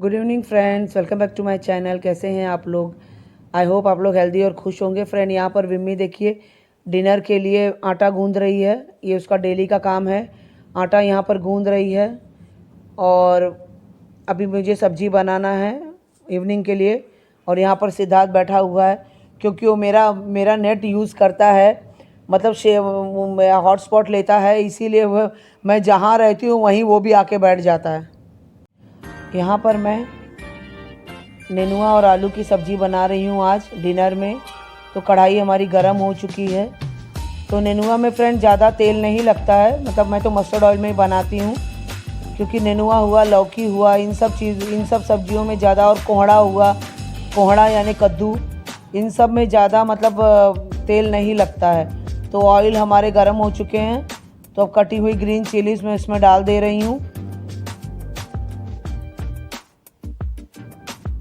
Good evening friends, welcome back to my channel. कैसे हैं आप लोग? आई होप आप लोग हेल्दी और खुश होंगे। फ्रेंड, यहाँ पर विम्मी देखिए डिनर के लिए आटा गूंद रही है। ये उसका डेली का काम है, आटा यहाँ पर गूंद रही है। और अभी मुझे सब्जी बनाना है इवनिंग के लिए। और यहाँ पर सिद्धार्थ बैठा हुआ है क्योंकि वो मेरा नेट यूज़ करता है, मतलब हॉटस्पॉट लेता है, इसीलिए वह मैं जहाँ रहती हूँ वहीं वो भी आके बैठ जाता है। यहाँ पर मैं नेनुआ और आलू की सब्ज़ी बना रही हूँ आज डिनर में। तो कढ़ाई हमारी गर्म हो चुकी है। तो नेनुआ में फ्रेंड ज़्यादा तेल नहीं लगता है, मतलब मैं तो मस्टर्ड ऑयल में ही बनाती हूँ, क्योंकि नेनुआ हुआ, लौकी हुआ, इन सब सब्जियों में ज़्यादा, और कोहड़ा हुआ, कोहड़ा यानी कद्दू, इन सब में ज़्यादा मतलब तेल नहीं लगता है। तो ऑयल हमारे गर्म हो चुके हैं। तो अब कटी हुई ग्रीन चिलीज़ मैं इसमें डाल दे रही हूँ।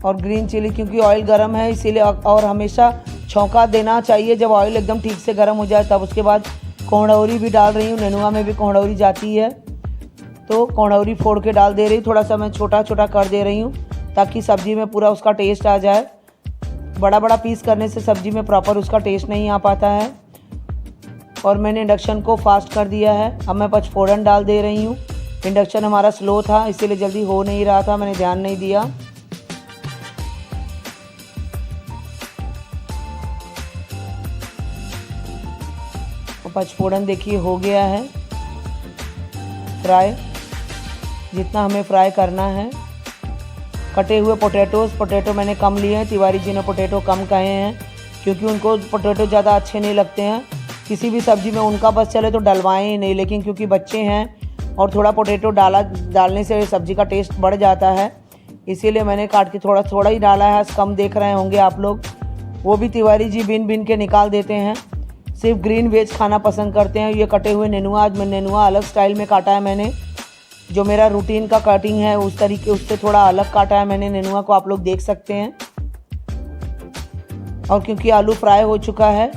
और ग्रीन चिली क्योंकि ऑयल गर्म है इसीलिए, और हमेशा छौंका देना चाहिए जब ऑयल एकदम ठीक से गर्म हो जाए तब। उसके बाद कोहड़ौरी भी डाल रही हूँ, नेनुआ में भी कोहड़ौरी जाती है, तो कोहड़ौरी फोड़ के डाल दे रही। थोड़ा सा मैं छोटा छोटा कर दे रही हूँ ताकि सब्ज़ी में पूरा उसका टेस्ट आ जाए। बड़ा बड़ा पीस करने से सब्ज़ी में प्रॉपर उसका टेस्ट नहीं आ पाता है। और मैंने इंडक्शन को फास्ट कर दिया है। अब मैं पचफोड़न डाल दे रही हूँ। इंडक्शन हमारा स्लो था इसीलिए जल्दी हो नहीं रहा था, मैंने ध्यान नहीं दिया। पचफोड़न देखिए हो गया है फ्राई, जितना हमें फ्राई करना है। कटे हुए पोटैटो मैंने कम लिए हैं। तिवारी जी ने पोटैटो कम कहे हैं क्योंकि उनको पोटैटो ज़्यादा अच्छे नहीं लगते हैं। किसी भी सब्ज़ी में उनका बस चले तो डलवाएं ही नहीं, लेकिन क्योंकि बच्चे हैं और थोड़ा पोटैटो डालने से सब्ज़ी का टेस्ट बढ़ जाता है, इसीलिए मैंने काट के थोड़ा थोड़ा ही डाला है। कम देख रहे होंगे आप लोग। वो भी तिवारी जी बिन के निकाल देते हैं, सिर्फ ग्रीन वेज खाना पसंद करते हैं। ये कटे हुए नेनुआ, आज मैं नेनुआ अलग स्टाइल में काटा है मैंने, जो मेरा रूटीन का कटिंग है उस तरीके, उससे थोड़ा अलग काटा है मैंने नेनुआ को, आप लोग देख सकते हैं। और क्योंकि आलू फ्राई हो चुका है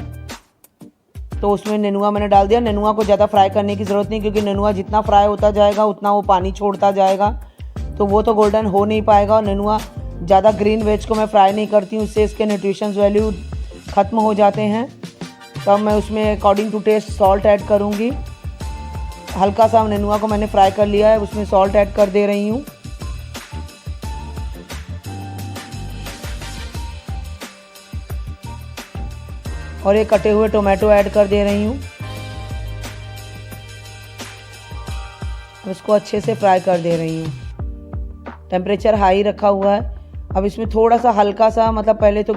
तो उसमें नेनुआ मैंने डाल दिया। नेनुआ को ज़्यादा फ्राई करने की ज़रूरत नहीं, क्योंकि नेनुआ जितना फ्राई होता जाएगा उतना वो पानी छोड़ता जाएगा, तो वो तो गोल्डन हो नहीं पाएगा। और नेनुआ ज़्यादा ग्रीन वेज को मैं फ्राई नहीं करती हूँ, उससे इसके न्यूट्रिशंस वैल्यू ख़त्म हो जाते हैं। तो अब मैं उसमें according to taste salt add करूँगी। हल्का सा नेनुआ को मैंने फ्राई कर लिया है, उसमें सॉल्ट ऐड कर दे रही हूँ। और ये कटे हुए टोमेटो ऐड कर दे रही हूँ। उसको अच्छे से फ्राई कर दे रही हूँ। टेम्परेचर हाई रखा हुआ है। अब इसमें थोड़ा सा हल्का सा, मतलब पहले तो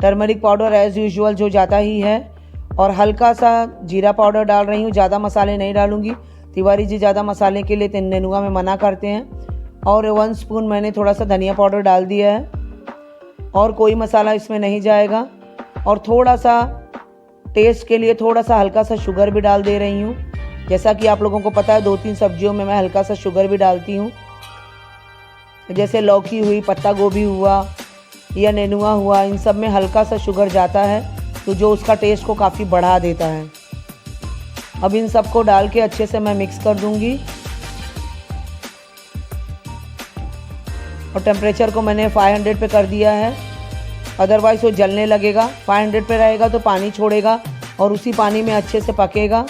टर्मरिक पाउडर एज़ यूजुअल जो जाता ही है, और हल्का सा जीरा पाउडर डाल रही हूँ। ज़्यादा मसाले नहीं डालूँगी, तिवारी जी ज़्यादा मसाले के लिए नेनुआ में मना करते हैं। और 1 स्पून मैंने थोड़ा सा धनिया पाउडर डाल दिया है, और कोई मसाला इसमें नहीं जाएगा। और थोड़ा सा टेस्ट के लिए थोड़ा सा हल्का सा शुगर भी डाल दे रही हूँ। जैसा कि आप लोगों को पता है 2-3 सब्जियों में मैं हल्का सा शुगर भी डालती हूँ। जैसे लौकी हुई, पत्ता गोभी हुआ या नेनुआ हुआ, इन सब में हल्का सा शुगर जाता है, तो जो उसका टेस्ट को काफ़ी बढ़ा देता है। अब इन सबको डाल के अच्छे से मैं मिक्स कर दूंगी। और टेम्परेचर को मैंने 500 पे कर दिया है, अदरवाइज़ वो जलने लगेगा। 500 पे रहेगा तो पानी छोड़ेगा और उसी पानी में अच्छे से पकेगा।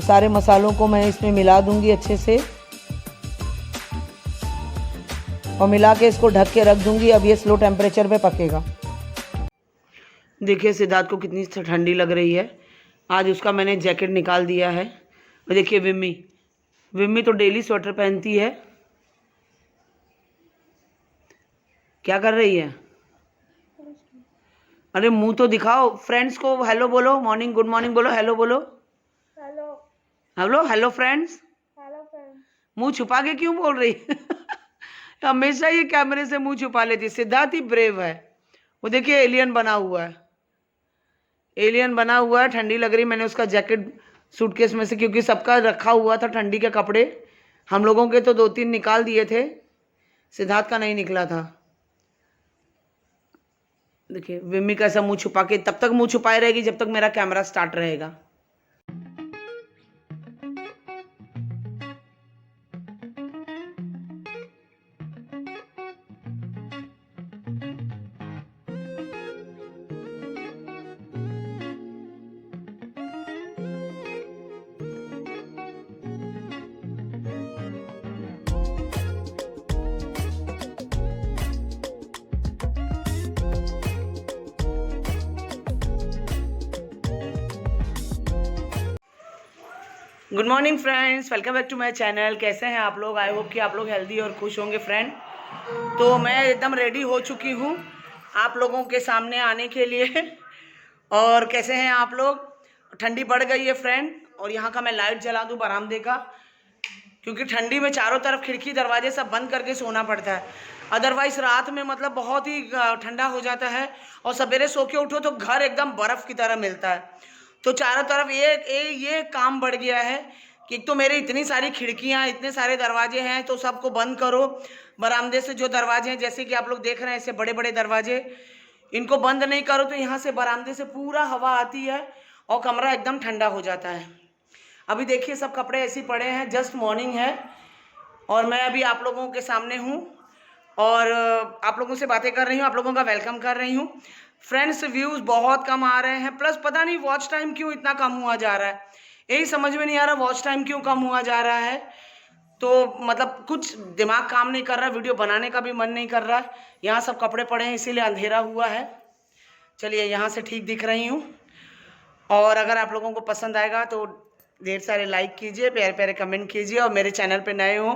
सारे मसालों को मैं इसमें मिला दूंगी अच्छे से, और मिला के इसको ढक के रख दूंगी। अब ये स्लो टेम्परेचर पे पकेगा। देखिए सिद्धार्थ को कितनी ठंडी लग रही है। आज उसका मैंने जैकेट निकाल दिया है। और देखिए विम्मी तो डेली स्वेटर पहनती है। क्या कर रही है? अरे मुंह तो दिखाओ, फ्रेंड्स को हेलो बोलो, मॉर्निंग गुड मॉर्निंग बोलो, हेलो बोलो, hello hello hello friends. Hello friend. मुंह छुपा के क्यों बोल रही है? हमेशा ये कैमरे से मुंह छुपा लेती है। सिद्धार्थ ही ब्रेव है। वो देखिए एलियन बना हुआ है, एलियन बना हुआ है। ठंडी लग रही। मैंने उसका जैकेट सूटकेस में से, क्योंकि सबका रखा हुआ था ठंडी के कपड़े, हम लोगों के तो 2-3 निकाल दिए थे, सिद्धार्थ का नहीं निकला था। देखिए विम्मी कैसा मुंह छुपा के, तब तक मुंह छुपाए रहेगी जब तक मेरा कैमरा स्टार्ट रहेगा। Good morning friends, welcome back to my channel. कैसे हैं आप लोग? आई होप कि आप लोग हेल्दी और खुश होंगे फ्रेंड। तो मैं एकदम रेडी हो चुकी हूँ आप लोगों के सामने आने के लिए। और कैसे हैं आप लोग? ठंडी बढ़ गई है फ्रेंड, और यहाँ का मैं लाइट जला दूँ बरामदे का, क्योंकि ठंडी में चारों तरफ खिड़की दरवाजे सब बंद करके सोना पड़ता है। अदरवाइज रात में मतलब बहुत ही ठंडा हो जाता है, और सवेरे सो के उठो तो घर एकदम बर्फ़ की तरह मिलता है। तो चारों तरफ ये काम बढ़ गया है कि एक तो मेरे इतनी सारी खिड़कियाँ, इतने सारे दरवाजे हैं, तो सबको बंद करो। बरामदे से जो दरवाजे हैं, जैसे कि आप लोग देख रहे हैं, ऐसे बड़े बड़े दरवाजे, इनको बंद नहीं करो तो यहाँ से बरामदे से पूरा हवा आती है और कमरा एकदम ठंडा हो जाता है। अभी देखिए सब कपड़े ऐसे पड़े हैं, जस्ट मॉर्निंग है और मैं अभी आप लोगों के सामने हूँ और आप लोगों से बातें कर रही हूँ, आप लोगों का वेलकम कर रही हूँ। फ्रेंड्स, व्यूज़ बहुत कम आ रहे हैं, प्लस पता नहीं वॉच टाइम क्यों इतना कम हुआ जा रहा है। यही समझ में नहीं आ रहा वॉच टाइम क्यों कम हुआ जा रहा है। तो मतलब कुछ दिमाग काम नहीं कर रहा, वीडियो बनाने का भी मन नहीं कर रहा। यहाँ सब कपड़े पड़े हैं इसीलिए अंधेरा हुआ है। चलिए, यहाँ से ठीक दिख रही हूँ। और अगर आप लोगों को पसंद आएगा तो ढेर सारे लाइक कीजिए, प्यारे प्यारे कमेंट कीजिए, और मेरे चैनल पे नए हो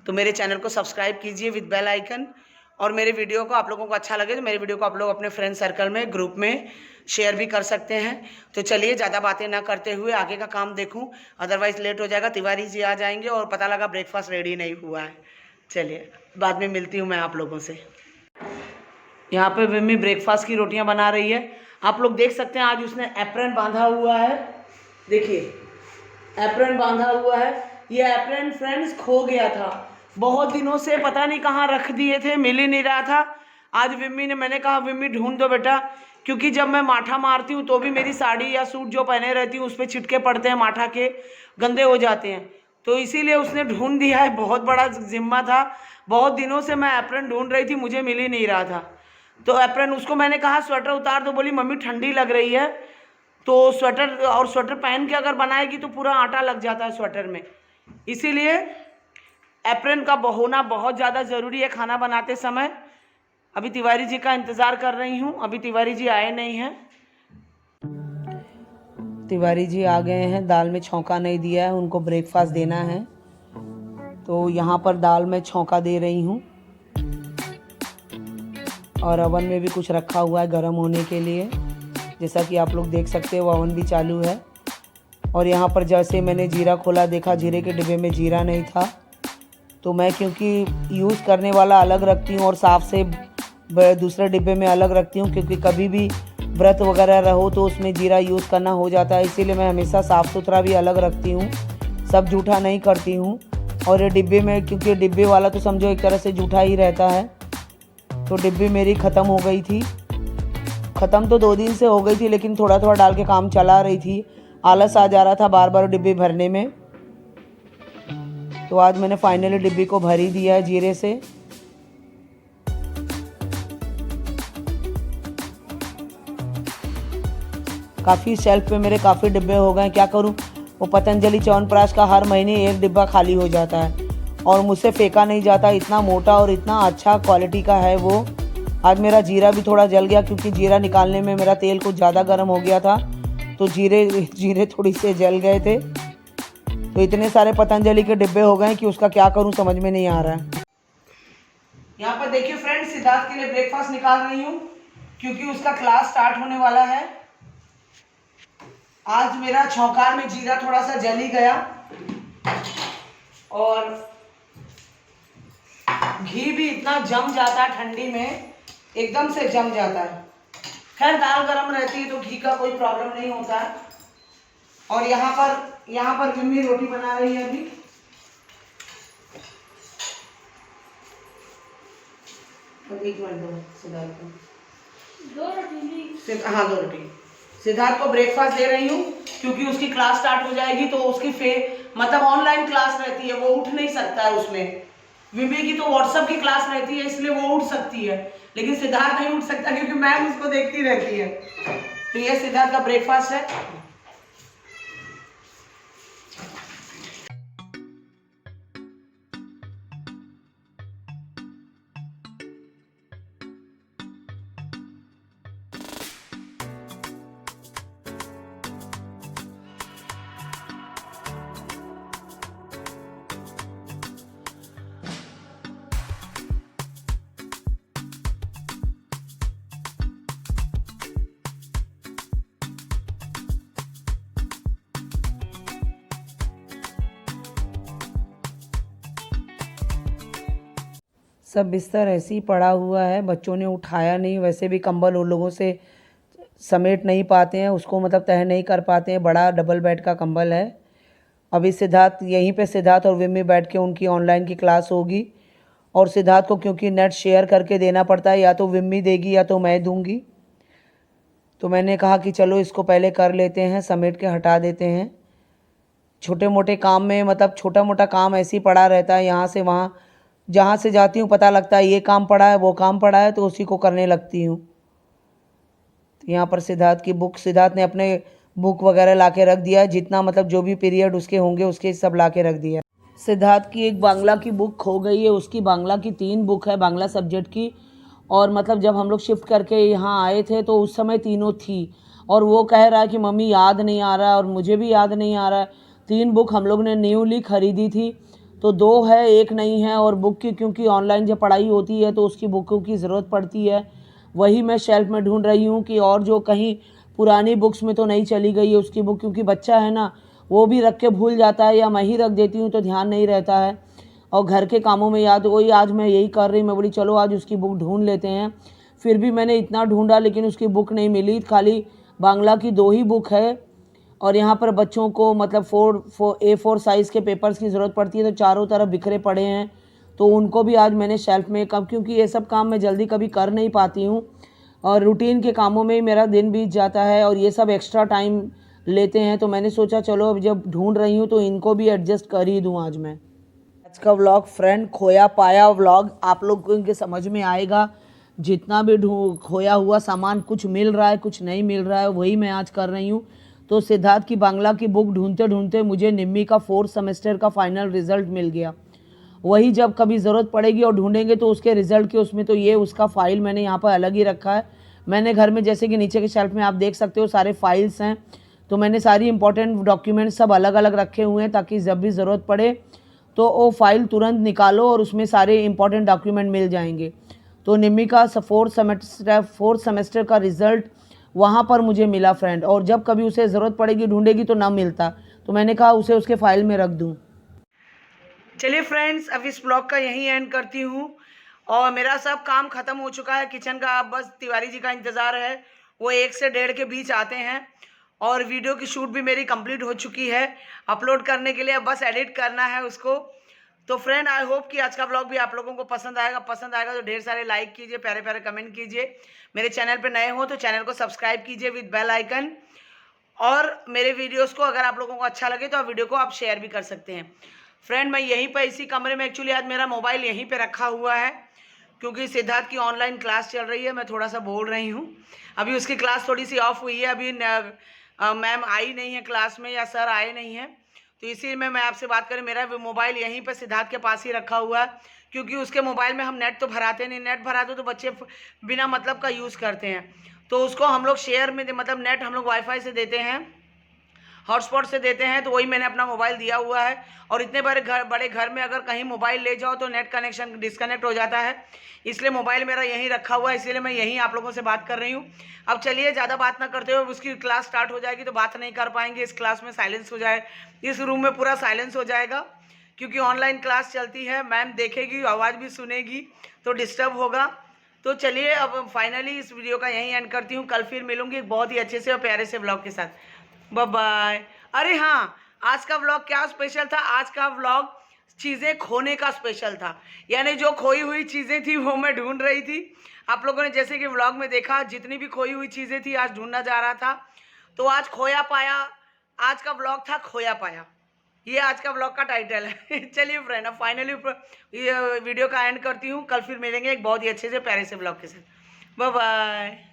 तो मेरे चैनल को सब्सक्राइब कीजिए विद बेल आइकन। और मेरे वीडियो को आप लोगों को अच्छा लगे तो मेरे वीडियो को आप लोग अपने फ्रेंड सर्कल में, ग्रुप में शेयर भी कर सकते हैं। तो चलिए, ज़्यादा बातें ना करते हुए आगे का काम देखूं, अदरवाइज़ लेट हो जाएगा। तिवारी जी आ जाएंगे और पता लगा ब्रेकफास्ट रेडी नहीं हुआ है। चलिए, बाद में मिलती हूँ मैं आप लोगों से। यहाँ पे मम्मी ब्रेकफास्ट की रोटियाँ बना रही है। आप लोग देख सकते हैं आज उसने एप्रन बांधा हुआ है। देखिए, एप्रन बांधा हुआ है। ये एप्रन फ्रेंड्स खो गया था बहुत दिनों से, पता नहीं कहाँ रख दिए थे, मिल ही नहीं रहा था। आज विम्मी ने, मैंने कहा विम्मी ढूंढ दो बेटा, क्योंकि जब मैं माठा मारती हूँ तो भी मेरी साड़ी या सूट जो पहने रहती हूँ उस पर छिटके पड़ते हैं, माठा के गंदे हो जाते हैं। तो इसीलिए उसने ढूंढ दिया है। बहुत बड़ा जिम्मा था, बहुत दिनों से मैं एप्रन ढूंढ रही थी, मुझे मिल ही नहीं रहा था। तो एप्रन, उसको मैंने कहा स्वेटर उतार दो, बोली मम्मी ठंडी लग रही है। तो स्वेटर, और स्वेटर पहन के अगर बनाएगी तो पूरा आटा लग जाता है स्वेटर में, इसीलिए एप्रन का होना बहुत ज़्यादा ज़रूरी है खाना बनाते समय। अभी तिवारी जी का इंतज़ार कर रही हूँ, अभी तिवारी जी आए नहीं हैं। तिवारी जी आ गए हैं, दाल में छौंका नहीं दिया है, उनको ब्रेकफास्ट देना है तो यहाँ पर दाल में छौंका दे रही हूँ। और अवन में भी कुछ रखा हुआ है गर्म होने के लिए, जैसा कि आप लोग देख सकते हैं वो अवन भी चालू है। और यहाँ पर जैसे मैंने जीरा खोला, देखा जीरे के डिब्बे में जीरा नहीं था, तो मैं क्योंकि यूज़ करने वाला अलग रखती हूँ और साफ़ से दूसरे डिब्बे में अलग रखती हूँ, क्योंकि कभी भी व्रत वगैरह रहो तो उसमें जीरा यूज़ करना हो जाता है, इसीलिए मैं हमेशा साफ़ सुथरा भी अलग रखती हूँ, सब जूठा नहीं करती हूँ। और ये डिब्बे में, क्योंकि डिब्बे वाला तो समझो एक तरह से जूठा ही रहता है, तो डिब्बी मेरी ख़त्म हो गई थी। ख़त्म तो 2 दिन से हो गई थी, लेकिन थोड़ा थोड़ा डाल के काम चला रही थी। आलस आ जा रहा था बार बार डिब्बी भरने में, तो आज मैंने फाइनली डिब्बी को भर ही दिया है जीरे से। काफ़ी शेल्फ पे मेरे काफ़ी डिब्बे हो गए, क्या करूं, वो पतंजलि च्यवनप्राश का हर महीने 1 डिब्बा खाली हो जाता है और मुझसे फेंका नहीं जाता, इतना मोटा और इतना अच्छा क्वालिटी का है वो। आज मेरा जीरा भी थोड़ा जल गया, क्योंकि जीरा निकालने में मेरा तेल कुछ ज़्यादा गर्म हो गया था, तो जीरे थोड़ी से जल गए थे। तो इतने सारे पतंजलि के डिब्बे हो गए कि उसका क्या करूं समझ में नहीं आ रहा है। यहाँ पर देखिए फ्रेंड्स, सिद्धार्थ के लिए ब्रेकफास्ट निकाल रही हूँ, क्योंकि उसका क्लास स्टार्ट होने वाला है। आज मेरा छौंकार में जीरा थोड़ा सा जल ही गया, और घी भी इतना जम जाता है ठंडी में, एकदम से जम जाता है। खैर दाल गरम रहती है तो घी का कोई प्रॉब्लम नहीं होता है। और यहाँ पर मम्मी रोटी बना रही है अभी। एक मिनट दो सिद्धार्थ को, 2 रोटी। हाँ 2 रोटी। सिद्धार्थ को ब्रेकफास्ट दे रही हूँ, क्योंकि उसकी क्लास स्टार्ट हो जाएगी तो उसकी मतलब ऑनलाइन क्लास रहती है, वो उठ नहीं सकता है उसमें। विमी की तो व्हाट्सएप की क्लास रहती है, इसलिए वो उठ सकती है, लेकिन सिद्धार्थ नहीं उठ सकता, क्योंकि मैम उसको देखती रहती है। तो ये सिद्धार्थ का ब्रेकफास्ट है। सब बिस्तर ऐसे ही पड़ा हुआ है, बच्चों ने उठाया नहीं। वैसे भी कंबल उन लोगों से समेट नहीं पाते हैं, उसको मतलब तह नहीं कर पाते हैं। बड़ा डबल बेड का कंबल है। अभी सिद्धार्थ यहीं पे, सिद्धार्थ और विम्मी बैठ के उनकी ऑनलाइन की क्लास होगी। और सिद्धार्थ को क्योंकि नेट शेयर करके देना पड़ता है, या तो विम्मी देगी या तो मैं दूंगी। तो मैंने कहा कि चलो इसको पहले कर लेते हैं, समेट के हटा देते हैं। छोटे मोटे काम में मतलब छोटा मोटा काम ऐसे ही पड़ा रहता है, यहाँ से वहाँ। जहाँ से जाती हूँ पता लगता है ये काम पड़ा है, वो काम पड़ा है, तो उसी को करने लगती हूँ। तो यहाँ पर सिद्धार्थ की बुक, सिद्धार्थ ने अपने बुक वगैरह ला के रख दिया है। जितना मतलब जो भी पीरियड उसके होंगे उसके सब ला के रख दिया है। सिद्धार्थ की एक बांग्ला की बुक खो गई है। उसकी बांग्ला की 3 बुक है बांग्ला सब्जेक्ट की। और मतलब जब हम लोग शिफ्ट करके यहाँ आए थे तो उस समय तीनों थी। और वो कह रहा है कि मम्मी याद नहीं आ रहा है, और मुझे भी याद नहीं आ रहा है। 3 बुक हम लोग ने न्यूली खरीदी थी, तो 2 है, 1 नहीं है। और बुक की क्योंकि ऑनलाइन जब पढ़ाई होती है तो उसकी बुकों की ज़रूरत पड़ती है। वही मैं शेल्फ में ढूंढ रही हूँ कि और जो कहीं पुरानी बुक्स में तो नहीं चली गई है उसकी बुक, क्योंकि बच्चा है ना, वो भी रख के भूल जाता है, या मैं ही रख देती हूँ तो ध्यान नहीं रहता है। और घर के कामों में याद, वही आज मैं यही कर रही, मैं बोली चलो आज उसकी बुक ढूंढ लेते हैं। फिर भी मैंने इतना ढूंढा लेकिन उसकी बुक नहीं मिली। खाली बांग्ला की 2 ही बुक है। और यहाँ पर बच्चों को मतलब A4 साइज़ के पेपर्स की ज़रूरत पड़ती है, तो चारों तरफ बिखरे पड़े हैं। तो उनको भी आज मैंने शेल्फ में कब, क्योंकि ये सब काम मैं जल्दी कभी कर नहीं पाती हूँ, और रूटीन के कामों में ही मेरा दिन बीत जाता है, और ये सब एक्स्ट्रा टाइम लेते हैं। तो मैंने सोचा चलो अब जब ढूंढ रही हूँ तो इनको भी एडजस्ट कर ही दूँ आज मैं। आज का व्लॉग फ्रेंड खोया पाया व्लॉग आप लोगों के समझ में आएगा। जितना भी खोया हुआ सामान, कुछ मिल रहा है कुछ नहीं मिल रहा है, वही मैं आज कर रही हूँ। तो सिद्धार्थ की बांग्ला की बुक ढूंढते ढूंढते मुझे निम्मी का 4th सेमेस्टर का फाइनल रिजल्ट मिल गया। वही जब कभी ज़रूरत पड़ेगी और ढूंढेंगे तो उसके रिजल्ट के उसमें, तो ये उसका फ़ाइल मैंने यहाँ पर अलग ही रखा है। मैंने घर में जैसे कि नीचे के शेल्फ में आप देख सकते हो सारे फाइल्स हैं, तो मैंने सारी इंपॉर्टेंट डॉक्यूमेंट्स सब अलग अलग रखे हुए हैं, ताकि जब भी ज़रूरत पड़े तो वो फाइल तुरंत निकालो और उसमें सारे इंपॉर्टेंट डॉक्यूमेंट मिल जाएंगे। तो निम्मी का 4th सेमेस्टर का रिज़ल्ट वहाँ पर मुझे मिला फ्रेंड। और जब कभी उसे ज़रूरत पड़ेगी, ढूंढेगी तो ना मिलता, तो मैंने कहा उसे उसके फाइल में रख दूँ। चलिए फ्रेंड्स, अब इस ब्लॉग का यहीं एंड करती हूँ। और मेरा सब काम ख़त्म हो चुका है किचन का। अब बस तिवारी जी का इंतज़ार है, वो 1 से 1:30 के बीच आते हैं। और वीडियो की शूट भी मेरी कंप्लीट हो चुकी है अपलोड करने के लिए, अब बस एडिट करना है उसको। तो फ्रेंड, आई होप कि आज का ब्लॉग भी आप लोगों को पसंद आएगा। पसंद आएगा तो ढेर सारे लाइक कीजिए, प्यारे प्यारे कमेंट कीजिए। मेरे चैनल पे नए हो तो चैनल को सब्सक्राइब कीजिए विद बेल आइकन। और मेरे वीडियोस को अगर आप लोगों को अच्छा लगे तो आप वीडियो को आप शेयर भी कर सकते हैं। फ्रेंड, मैं यहीं पर इसी कमरे में, एक्चुअली आज मेरा मोबाइल यहीं पे रखा हुआ है, क्योंकि सिद्धार्थ की ऑनलाइन क्लास चल रही है। मैं थोड़ा सा बोल रही हूँ, अभी उसकी क्लास थोड़ी सी ऑफ हुई है। अभी मैम आई नहीं है क्लास में, या सर आए नहीं हैं, तो इसी में मैं आपसे बात करें। मेरा मतलब यहीं पर सिद्धार्थ के पास ही रखा हुआ है, क्योंकि उसके मोबाइल में हम नेट तो भराते नहीं। नेट भराते तो बच्चे बिना मतलब का यूज़ करते हैं, तो उसको हम लोग शेयर में मतलब नेट हम लोग वाईफाई से देते हैं, हॉटस्पॉट से देते हैं। तो वही मैंने अपना मोबाइल दिया हुआ है। और इतने बड़े घर में अगर कहीं मोबाइल ले जाओ तो नेट कनेक्शन डिस्कनेक्ट हो जाता है, इसलिए मोबाइल मेरा यहीं रखा हुआ है। इसीलिए मैं यहीं आप लोगों से बात कर रही हूँ। अब चलिए ज़्यादा बात ना करते हुए, उसकी क्लास स्टार्ट हो जाएगी तो बात नहीं कर पाएंगे। इस क्लास में साइलेंस हो जाए, इस रूम में पूरा साइलेंस हो जाएगा, क्योंकि ऑनलाइन क्लास चलती है। मैम देखेगी, आवाज़ भी सुनेगी तो डिस्टर्ब होगा। तो चलिए अब फाइनली इस वीडियो का यहीं एंड करती हूँ। कल फिर मिलूंगी एक बहुत ही अच्छे से और प्यारे से व्लॉग के साथ। Bye bye. अरे हाँ, आज का व्लॉग क्या स्पेशल था? आज का व्लॉग चीज़ें खोने का स्पेशल था, यानी जो खोई हुई चीज़ें थी वो मैं ढूंढ रही थी। आप लोगों ने जैसे कि व्लॉग में देखा, जितनी भी खोई हुई चीज़ें थी आज ढूंढना जा रहा था। तो आज खोया पाया, आज का व्लॉग था खोया पाया, ये आज का व्लॉग का टाइटल है। चलिए फ्रेंड, अब फाइनली वीडियो का एंड करती हूँ। कल फिर मिलेंगे एक बहुत ही अच्छे से प्यारे से व्लॉग के साथ। Bye bye.